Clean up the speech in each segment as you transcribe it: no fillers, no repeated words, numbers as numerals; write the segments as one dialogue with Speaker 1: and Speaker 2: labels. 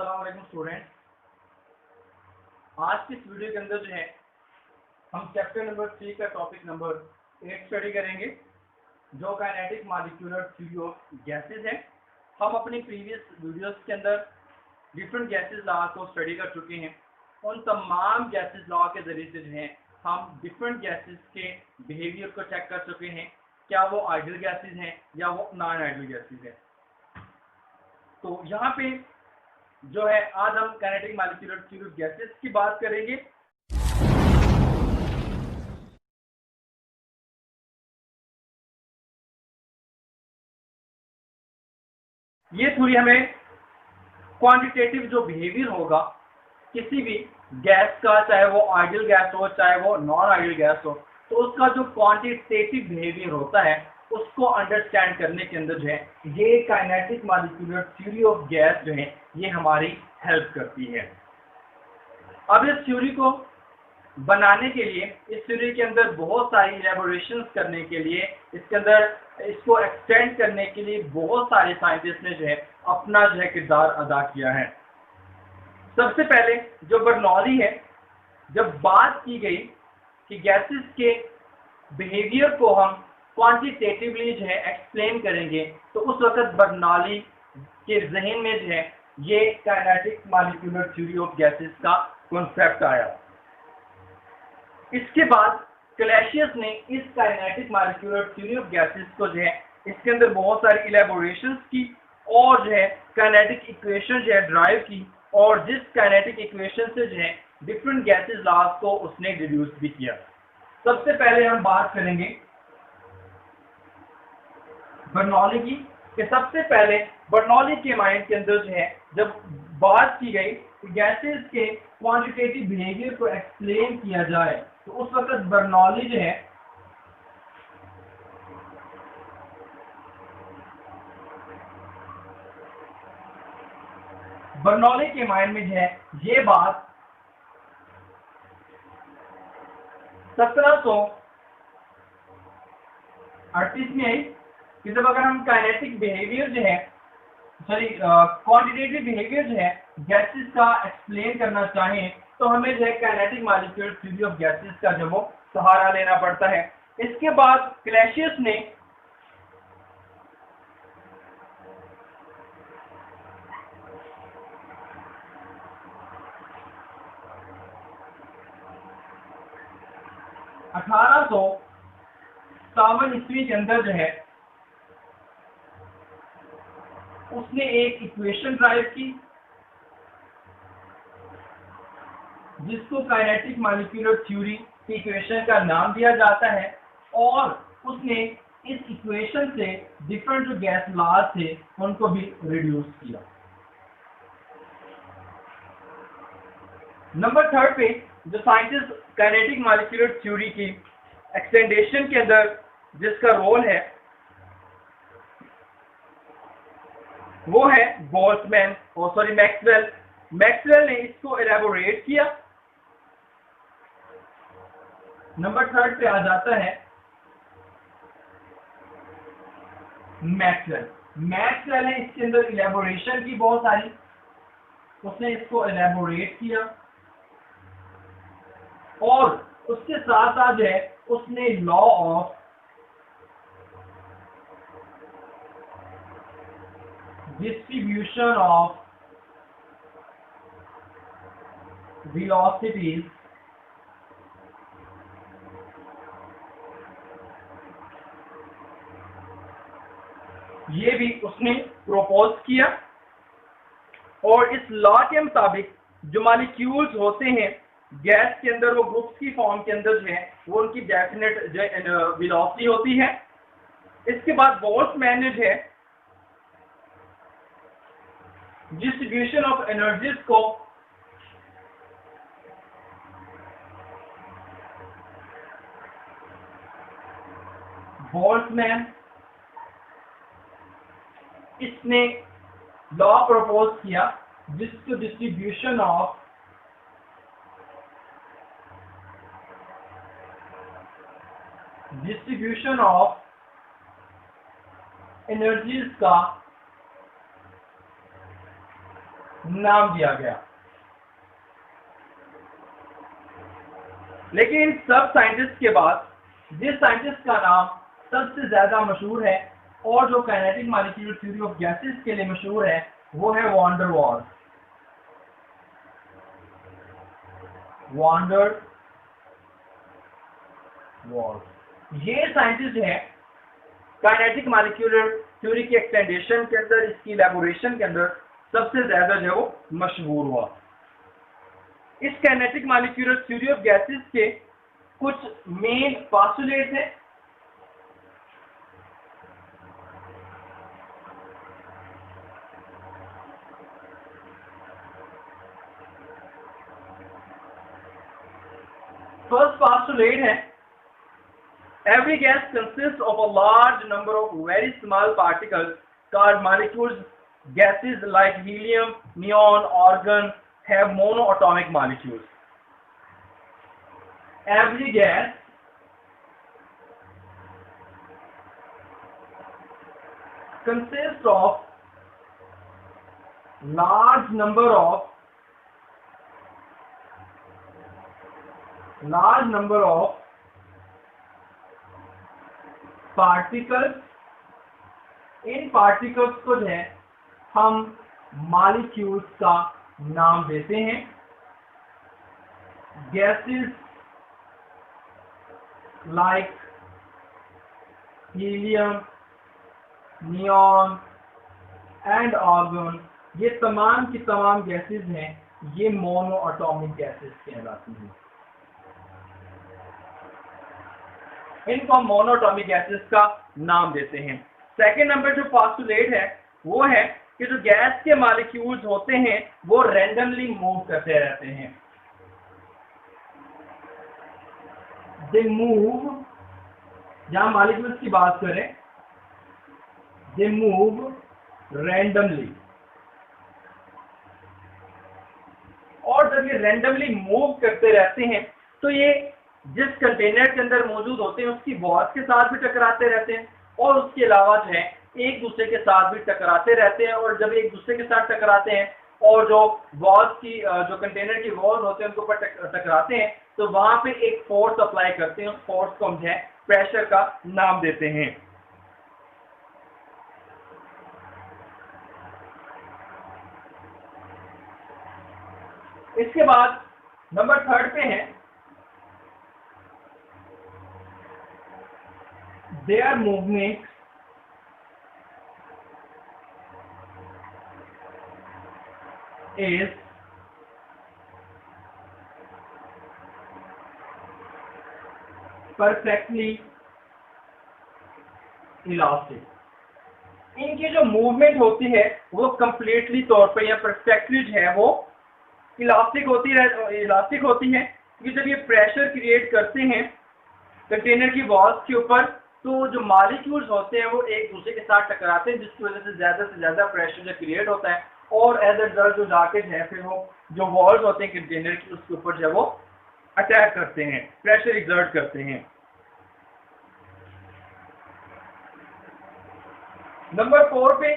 Speaker 1: अस्सलाम वालेकुम स्टूडेंट। आज की इस वीडियो के अंदर जो है हम चैप्टर नंबर 3 का टॉपिक नंबर 8 स्टडी करेंगे, जो kinetic molecular theory of gases है। हम अपनी प्रीवियस वीडियोस के अंदर डिफरेंट गैसेज लॉ को स्टडी कर चुके हैं। उन तमाम गैसेज लॉ के जरिए से जो है हम डिफरेंट गैसेज के बिहेवियर को चेक कर चुके हैं, क्या वो आइडियल गैसेज हैं या वो नॉन आइडियल गैसेज हैं। तो यहाँ पे जो है आज हम kinetic molecular theory of gases की बात करेंगे। ये थ्योरी हमें क्वांटिटेटिव जो बिहेवियर होगा किसी भी गैस का, चाहे वो आइडियल गैस हो चाहे वो नॉन आइडियल गैस हो, तो उसका जो क्वांटिटेटिव बिहेवियर होता है उसको अंडरस्टैंड करने के अंदर जो है ये kinetic molecular theory of gas जो है ये हमारी हेल्प करती है। अब इस थ्योरी को बनाने के लिए, इस थ्योरी के अंदर बहुत सारी इलेबोरेशंस करने के लिए, इसके अंदर इसको एक्सटेंड करने के लिए बहुत सारे साइंटिस्ट ने जो है अपना जो है किरदार अदा किया है। सबसे पहले जो बर्नौली है, जब बात की गई कि गैसेस के बिहेवियर को हम क्वांटिटेटिवली जो है एक्सप्लेन करेंगे, तो उस वक्त बर्नौली के जहन में जो है ये kinetic molecular theory of gases का कॉन्सेप्ट आया। इसके बाद क्लैसियस ने इस kinetic molecular theory of gases को जो है इसके अंदर बहुत सारी इलेबोरेशंस की और जो है काइनेटिक इक्वेशन जो है ड्राइव की, और जिस काइनेटिक इक्वेशन से जो है डिफरेंट गैसेस लॉज को उसने डिड्यूस भी किया। सबसे पहले हम बात करेंगे बर्नौली की, कि सबसे पहले बर्नौली के माइंड के अंदर जो है जब बात की गई कि गैसेस के क्वांटिटेटिव बिहेवियर को एक्सप्लेन किया जाए, तो उस वक्त बर्नौली जो है बर्नौली के माइंड में जो है ये बात 1738 में आई कि जब अगर हम काइनेटिक बिहेवियर जो है क्वांटिटेटिव बिहेवियर जो है गैसेस का एक्सप्लेन करना चाहें, तो हमें जो है kinetic molecular theory of gases का जो वो सहारा लेना पड़ता है। इसके बाद क्लैसियस ने ईस्वी के अंदर जो है उसने एक इक्वेशन ड्राइव की जिसको काइनेटिक मॉलिक्यूलर थ्योरी की इक्वेशन का नाम दिया जाता है, और उसने इस इक्वेशन से डिफरेंट जो गैस लॉज थे उनको भी रिड्यूस किया। नंबर 3 पे जो साइंटिस्ट काइनेटिक मॉलिक्यूलर थ्योरी की एक्सटेंडेशन के अंदर जिसका रोल है वो है मैक्सवेल। मैक्सवेल ने इसको एलैबोरेट किया। नंबर 3 पे आ जाता है मैक्सवेल ने इसके अंदर इलैबोरेशन की बहुत सारी, उसने इसको एलैबोरेट किया और उसके साथ साथ जो है उसने law of distribution of velocities ये भी उसने प्रपोज किया। और इस लॉ के मुताबिक जो मॉलिक्यूल्स होते हैं गैस के अंदर, वो ग्रुप्स की फॉर्म के अंदर जो है वो उनकी डेफिनेट जो वेलोसिटी होती है। इसके बाद बोल्ट्जमैन ने जो है डिस्ट्रीब्यूशन ऑफ एनर्जीज को बोल्ट्जमैन इसने लॉ प्रपोज किया जिसको डिस्ट्रीब्यूशन ऑफ एनर्जीज का नाम दिया गया। लेकिन इन सब साइंटिस्ट के बाद जिस साइंटिस्ट का नाम सबसे ज्यादा मशहूर है और जो kinetic molecular theory of gases के लिए मशहूर है, वो है van der Waals. Van der Waals ये साइंटिस्ट है काइनेटिक मॉलिक्यूलर थ्योरी के एक्सटेंडेशन के अंदर, इसकी इलैबोरेशन के अंदर सबसे ज्यादा जो वो मशहूर हुआ। इस kinetic molecular theory of gases के कुछ मेन पोस्टुलेट्स हैं। फर्स्ट पोस्टुलेट है, every gas consists of a large number of very small particles called molecules. Gases like helium, neon, argon have monoatomic molecules. Every gas consists of large number of particles. इन particles को जो है हम molecules का नाम देते हैं। Gases like helium, neon and argon, ये तमाम की तमाम गैसेस हैं, ये मोनोएटॉमिक गैसेस कहलाती हैं। इनको हम मोनोएटॉमिक गैसेस का नाम देते हैं। सेकेंड नंबर जो पोस्टुलेट है वो है कि जो गैस के मॉलिक्यूल्स होते हैं वो रैंडमली मूव करते रहते हैं। दे मूव, जहां मॉलिक्यूल्स की बात करें, दे मूव रैंडमली। और जब ये रैंडमली मूव करते रहते हैं तो ये जिस कंटेनर के अंदर मौजूद होते हैं उसकी वॉल्स के साथ भी टकराते रहते हैं और उसके अलावा जो है एक दूसरे के साथ भी टकराते रहते हैं। और जब एक दूसरे के साथ टकराते हैं और जो वॉल्स की जो कंटेनर की वॉल्स होते हैं उनके ऊपर टकराते हैं तो वहां पे एक फोर्स अप्लाई करते हैं। उस फोर्स को हम जो है प्रेशर का नाम देते हैं। इसके बाद नंबर थर्ड पे है, their movement is perfectly elastic। इनकी जो मूवमेंट होती है वो कंप्लीटली तौर पर या परफेक्टली जो है वो इलास्टिक होती है क्योंकि जब ये प्रेशर क्रिएट करते हैं कंटेनर की वॉल्स के ऊपर तो जो मॉलिक्यूल्स होते हैं वो एक दूसरे के साथ टकराते हैं, जिसकी वजह से ज्यादा प्रेशर जो क्रिएट होता है और एज अ रिजल्ट जो जाके है फिर वो जो वॉल्स होते हैं कंटेनर की उसके ऊपर जो वो अटैक करते हैं, प्रेशर एक्सर्ट करते हैं। नंबर 4 पे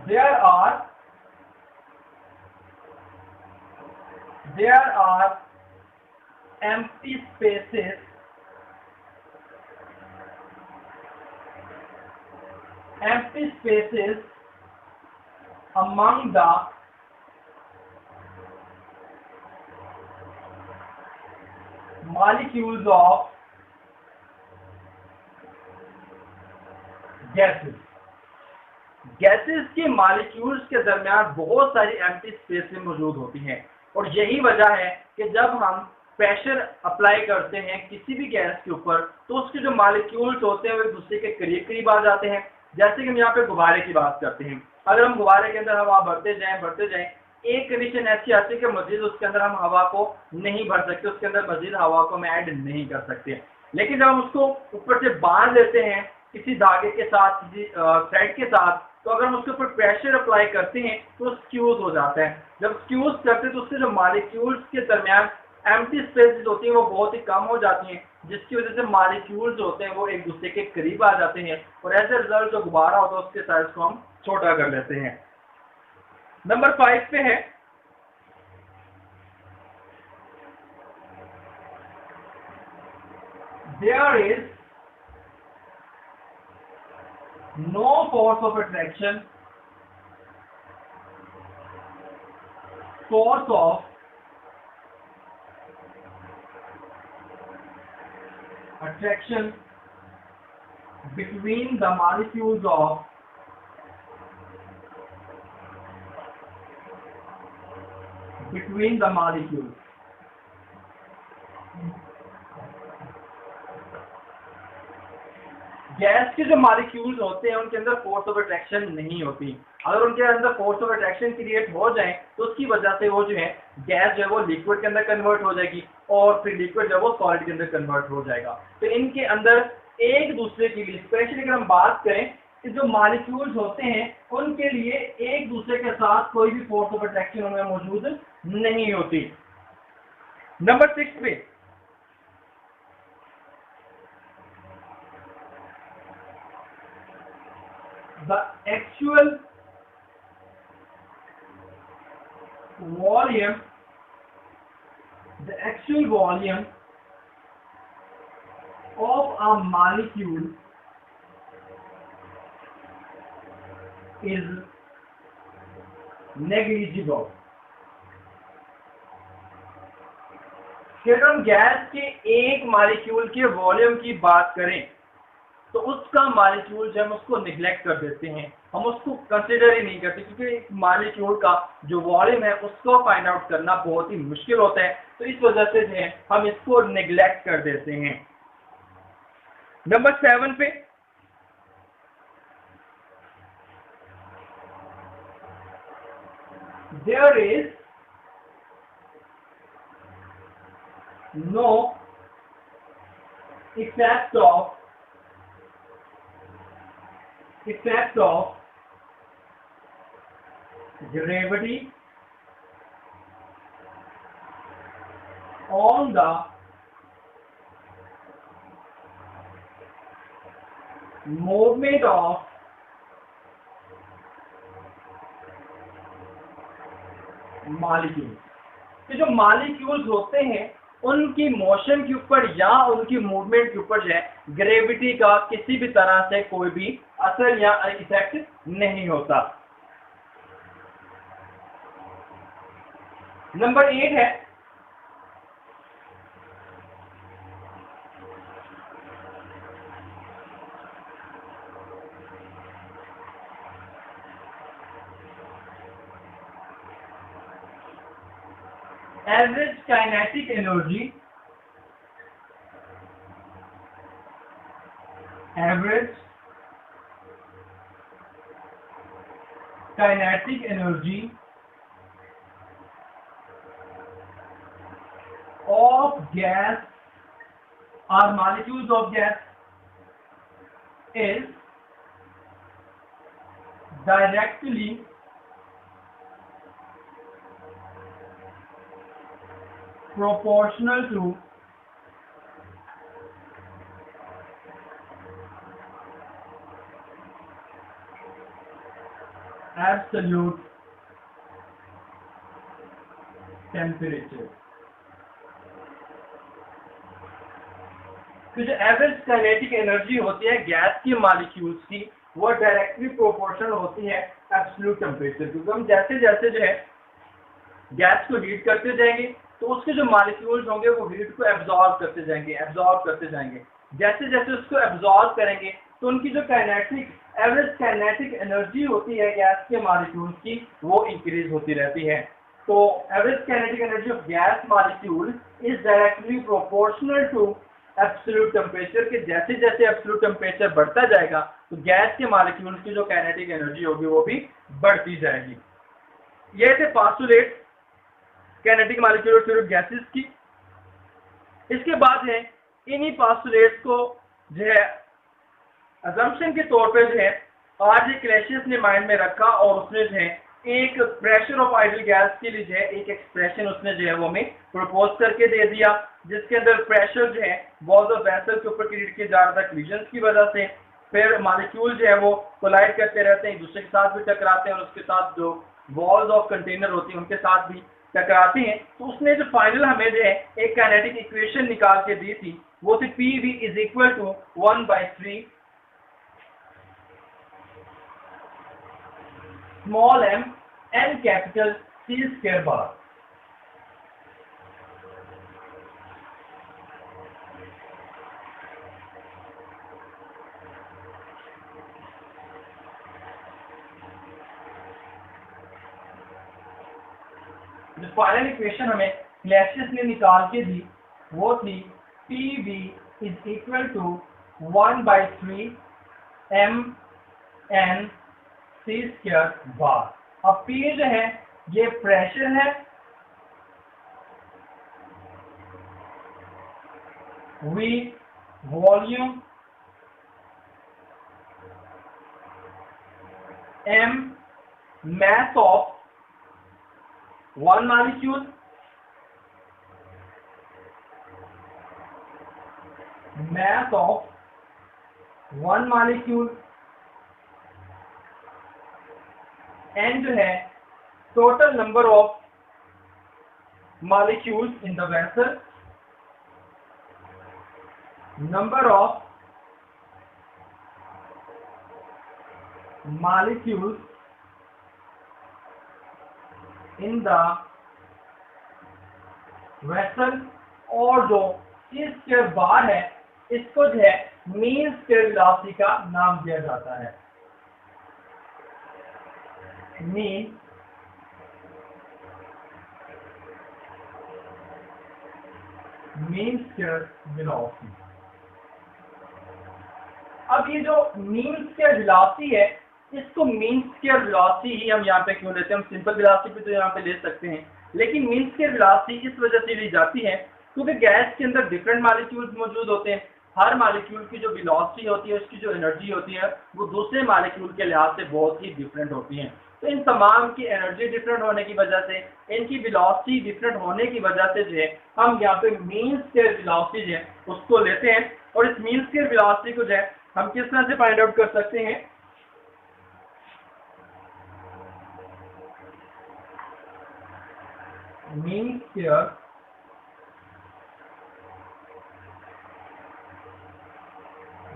Speaker 1: there are empty spaces among the molecules of gases। Gases के मॉलिक्यूल्स के दरमियान बहुत सारी एम्प्टी स्पेसेस मौजूद होती हैं और यही वजह है कि जब हम प्रेशर अप्लाई करते हैं किसी भी गैस के ऊपर तो उसके जो मॉलिक्यूल्स होते हैं वो एक दूसरे के करीब आ जाते हैं। जैसे कि हम यहाँ पे गुब्बारे की बात करते हैं, अगर हम गुब्बारे के अंदर हवा भरते जाएं, एक कंडीशन ऐसी आती है कि मजीद उसके अंदर हम हवा को नहीं भर सकते, उसके अंदर मजीद हवा को हम ऐड नहीं कर सकते। लेकिन जब हम उसको ऊपर से बांध लेते हैं किसी धागे के साथ, किसी थ्रेड के साथ, तो अगर हम उसके ऊपर प्रेशर अप्लाई करते हैं तो स्क्यूज हो जाता है। जब स्क्यूज करते हैं तो उससे जो मॉलिक्यूल्स के दरमियान एम्प्टी स्पेसेस होती हैं वो बहुत ही कम हो जाती हैं जिसकी वजह से मॉलिक्यूल्स जो होते हैं वो एक दूसरे के करीब आ जाते हैं और एज ए रिजल्ट जो गुब्बारा होता है उसके साइज को हम छोटा कर लेते हैं। नंबर 5 पे है there is no force of attraction, force of attraction between the molecules of gas के जो मॉलिक्यूल्स होते हैं उनके अंदर फोर्स ऑफ अट्रैक्शन नहीं होती। अगर उनके अंदर फोर्स ऑफ अट्रैक्शन क्रिएट हो जाए तो उसकी वजह से वो जो है गैस जो है वो लिक्विड के अंदर कन्वर्ट हो जाएगी और फिर लिक्विड जो है वो सॉलिड के अंदर कन्वर्ट हो जाएगा। तो इनके अंदर एक दूसरे के लिए स्पेशली अगर हम बात करें कि जो मॉलिक्यूल्स होते हैं उनके लिए एक दूसरे के साथ कोई भी फोर्स ऑफ अट्रैक्शन उनमें मौजूद नहीं होती। नंबर 6 पे the actual volume of a molecule is negligible। अगर हम गैस के एक मॉलिक्यूल के वॉल्यूम की बात करें तो उसका मॉलिक्यूल जब हम उसको निगलेक्ट कर देते हैं, हम उसको कंसिडर ही नहीं करते क्योंकि मॉलिक्यूल का जो वॉल्यूम है उसको फाइंड आउट करना बहुत ही मुश्किल होता है। तो इस वजह से जो है हम इसको निगलेक्ट कर देते हैं। नंबर 7 पे there is no effect of gravity on the movement of molecule. तो जो मॉलिक्यूल्स होते हैं उनकी मोशन के ऊपर या उनकी मूवमेंट के ऊपर जो है ग्रेविटी का किसी भी तरह से कोई भी असर या इफेक्ट नहीं होता। नंबर 8 है average kinetic energy of gas or molecules of gas is directly proportional to absolute temperature। तो जो एवरेज काइनेटिक एनर्जी होती है गैस की मॉलिक्यूल्स की वो डायरेक्टली प्रोपोर्शनल होती है एब्सोल्यूट टेम्परेचर। क्योंकि हम जैसे जैसे जो है गैस को हीट करते जाएंगे तो उसके जो मॉलिक्यूल्स होंगे वो हीट को एब्जॉर्ब करते जाएंगे। जैसे जैसे उसको एब्जॉर्ब करेंगे तो उनकी जो एवरेज काइनेटिक एनर्जी होती है गैस के मॉलिक्यूल्स की वो इंक्रीज होती रहती है। तो average kinetic energy of gas molecule is directly proportional to absolute temperature के जैसे जैसे एब्सोल्यूट टेम्परेचर बढ़ता जाएगा तो गैस के मॉलिक्यूल्स की जो काइनेटिक एनर्जी होगी वो भी बढ़ती जाएगी। ये थे postulate kinetic molecular fluid gases की। इसके बाद है इन्हीं पास्टुलेट्स को जो है अजम्पशन के तौर पे जो है आरजे क्लैशियस ने माइंड में रखा और उसने जो है एक प्रेशर ऑफ आइडियल गैस के लिए जो है एक एक्सप्रेशन उसने जो है वो हमें प्रपोज करके दे दिया। जिसके अंदर प्रेशर जो है वॉल्स ऑफ वेसल के ऊपर क्रिएट किया जा रहा था कोलिजन की वजह से। फिर मॉलिक्यूल जो है वो कोलाइड करते रहते हैं, एक दूसरे के साथ भी टकराते हैं और उसके साथ जो वॉल्स ऑफ कंटेनर होती है उनके साथ भी टकराते हैं। तो उसने जो फाइनल हमें जो है एक काइनेटिक इक्वेशन निकाल के दी थी वो थी PV is equal to 1/3 small m n capital C square bar. जो फाइनल इक्वेशन हमें क्लैसियस ने निकाल के दी वो थी PV is equal to 1/3 mn C square bar. अब P जो है ये प्रेशर है, V volume, M mass of one molecule, mass of one molecule, and जो है total number of molecules in the vessel, number of molecules in the vessel, और जो C square बार है इसको जो है मीन स्क्वायर वेलोसिटी का नाम दिया जाता है। Mean square velocity. अब ये जो मीन स्क्वायर वेलोसिटी है इसको मीन स्क्वायर वेलोसिटी ही हम यहाँ पे क्यों लेते हैं? हम सिंपल वेलोसिटी भी तो यहाँ पे ले सकते हैं, लेकिन मीन स्क्वायर वेलोसिटी इस वजह से ली जाती है क्योंकि गैस के अंदर डिफरेंट मॉलिक्यूल्स मौजूद होते हैं। हर मॉलिक्यूल की जो वेलोसिटी होती है, उसकी जो एनर्जी होती है वो दूसरे मॉलिक्यूल के लिहाज से बहुत ही डिफरेंट होती है। तो इन तमाम की एनर्जी डिफरेंट होने की वजह से, इनकी वेलोसिटी डिफरेंट होने की वजह से जो है हम यहाँ पे मीन स्क्वायर वेलोसिटी जो है उसको लेते हैं। और इस मीन स्क्वायर वेलोसिटी को जो है हम किस तरह से फाइंड आउट कर सकते हैं? Mean square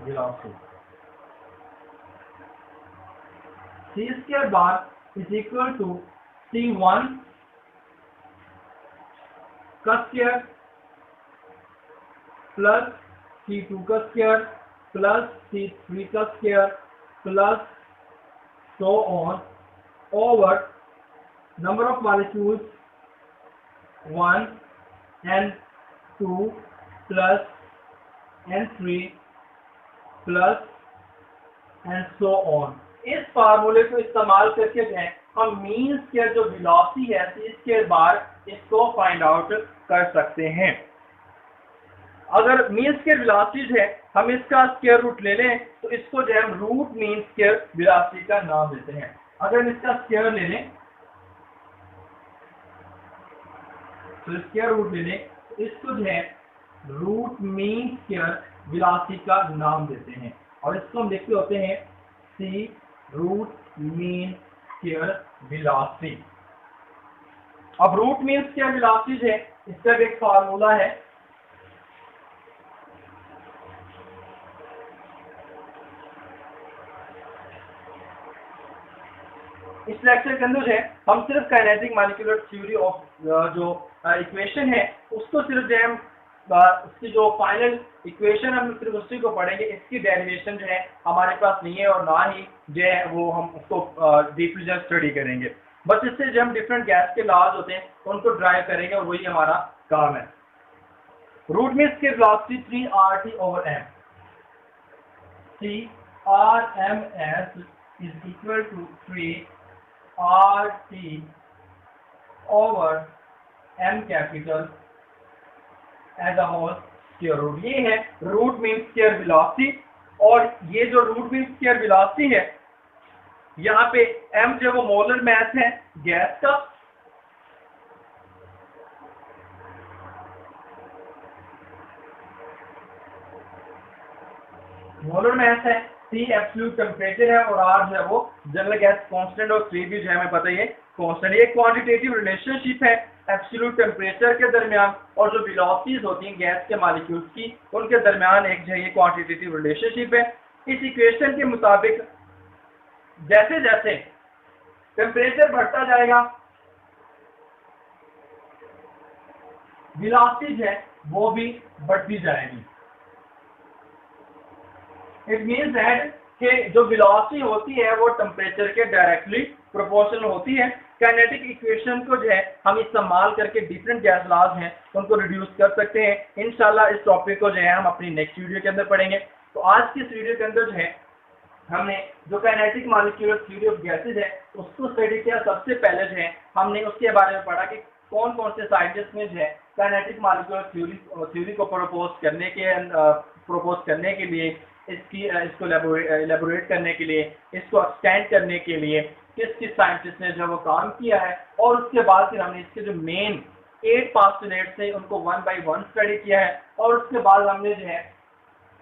Speaker 1: velocity C square bar is equal to C1 का स्क्वायर प्लस C2 का स्क्वायर प्लस C3 का square plus so on over number of molecules 1 and 2 plus and 3 plus and so on. इस फार्मूले को इस्तेमाल करके जो है हम मीन स्क्वायर जो वेलोसिटी है C स्क्वायर बार इसको फाइंड आउट कर सकते हैं। अगर मीन स्क्वायर वेलोसिटी जो है हम इसका स्क्वायर रूट ले लें तो इसको जो है हम रूट मीन स्क्वायर वेलोसिटी का नाम देते हैं। अगर हम इसका स्क्वायर ले लें तो स्क्वायर रूट ले लें तो इसको जो है रूट मीन स्क्वायर वेलोसिटी का नाम देते हैं और इसको हम लिखते होते हैं C root mean square velocity. अब रूट मीन स्क्वायर वेलोसिटी है इसका एक फार्मूला है। इस लेक्चर के अंदर है हम सिर्फ काइनेटिक मॉलिक्यूलर थ्योरी ऑफ जो इक्वेशन है उसको सिर्फ जो है उसकी जो फाइनल इक्वेशन हम सिर्फ उसी को पढ़ेंगे। इसकी डेरिवेशन जो है हमारे पास नहीं है और ना ही जो है वो हम उसको डीपली जो स्टडी करेंगे। बस इससे जो हम डिफरेंट गैस के लॉज होते हैं उनको ड्राइव करेंगे और वही हमारा काम है। Root mean square velocity 3RT/m। Trms is equal to 3RT/m capital as a whole square root. ये है रूट मीन स्क्वायर वेलोसिटी और ये जो रूट मीन स्क्वायर वेलोसिटी है यहाँ पे m जो वो मोलर मास है गैस का मोलर मास है, C एब्सोल्यूट टेम्परेचर है और R जो है वो जनरल गैस कांस्टेंट और 3 भी जो है हमें पता ही है कांस्टेंट। ये क्वांटिटेटिव रिलेशनशिप है एब्सोल्यूट टेम्परेचर के दरमियान और जो वेलोसिटीज होती हैं गैस के मॉलिक्यूल्स की उनके दरमियान एक जो है ये क्वांटिटेटिव रिलेशनशिप है। इस इक्वेशन के मुताबिक जैसे जैसे टेम्परेचर बढ़ता जाएगा वेलोसिटी है वो भी बढ़ती जाएगी। इट मीन्स दैट कि जो वेलोसिटी होती है वो टेम्परेचर के डायरेक्टली प्रोपोर्शनल होती है। काइनेटिक इक्वेशन को जो है हम इस्तेमाल करके डिफरेंट गैस लॉज हैं उनको रिड्यूस कर सकते हैं। इंशाल्लाह इस टॉपिक को जो है हम अपनी नेक्स्ट वीडियो के अंदर पढ़ेंगे। तो आज की इस वीडियो के अंदर जो है हमने जो kinetic molecular theory of gases है उसको स्टडी किया। सबसे पहले जो है हमने उसके बारे में पढ़ा कि कौन कौन से साइंटिस्ट ने जो है काइनेटिक मॉलिक्यूलर थ्योरी को प्रपोज करने के लिए इसको एलेबोरेट करने के लिए इसको एक्सटेंड करने के लिए किस किस साइंटिस्ट ने जो वो काम किया है। और उसके बाद फिर हमने इसके जो मेन 8 पोस्टुलेट्स थे उनको 1 बाय 1 स्टडी किया है। और उसके बाद हमने जो है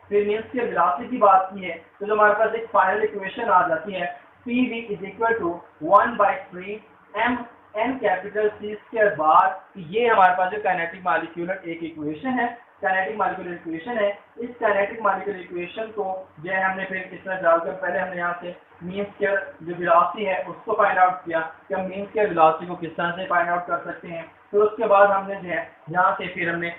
Speaker 1: फिर मीन्स के वेलोसिटी की बात की है। तो जो हमारे पास एक फाइनल इक्वेशन आ जाती है PV = 1/3 m capital C square बार। ये हमारे पास जो काइनेटिक मॉलिक्यूलर एक इक्वेशन है, काइनेटिक मॉलिक्यूलर इक्वेशन है। इस काइनेटिक मॉलिक्यूलर इक्वेशन को जो है हमने फिर किस तरह डालकर पहले हमने यहाँ से मीन स्क्वायर जो वेलोसिटी है उसको फाइंड आउट किया कि हम मीन स्क्वायर वेलोसिटी को किस तरह से फाइंड आउट कर सकते हैं। फिर उसके बाद हमने जो है यहाँ से फिर हमने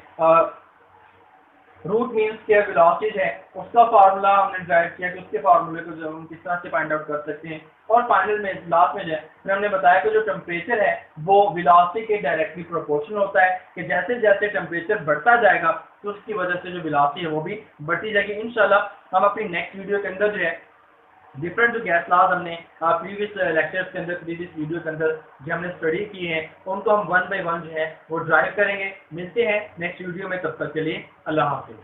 Speaker 1: रूट मीन स्क्वायर वेलोसिटी है उसका फार्मूला हमने ड्राइव किया कि उसके फार्मूले को जो हम किस तरह से फाइंड आउट कर सकते हैं। और फाइनल में लास्ट में जो है फिर हमने बताया कि जो टेम्परेचर है वो वेलोसिटी के डायरेक्टली प्रोपोर्शनल होता है कि जैसे जैसे टेम्परेचर बढ़ता जाएगा तो उसकी वजह से जो वेलोसिटी है वो भी बढ़ती जाएगी। इंशाल्लाह हम अपनी नेक्स्ट वीडियो के अंदर जो है डिफरेंट जो गैस लॉज हमने प्रीवियस लेक्चर्स के अंदर प्रीवियस वीडियो के अंदर जो हमने स्टडी किए हैं उनको हम 1 बाय 1 जो है वो ड्राइव करेंगे। मिलते हैं नेक्स्ट वीडियो में, तब तक के लिए अल्लाह हाफिज़।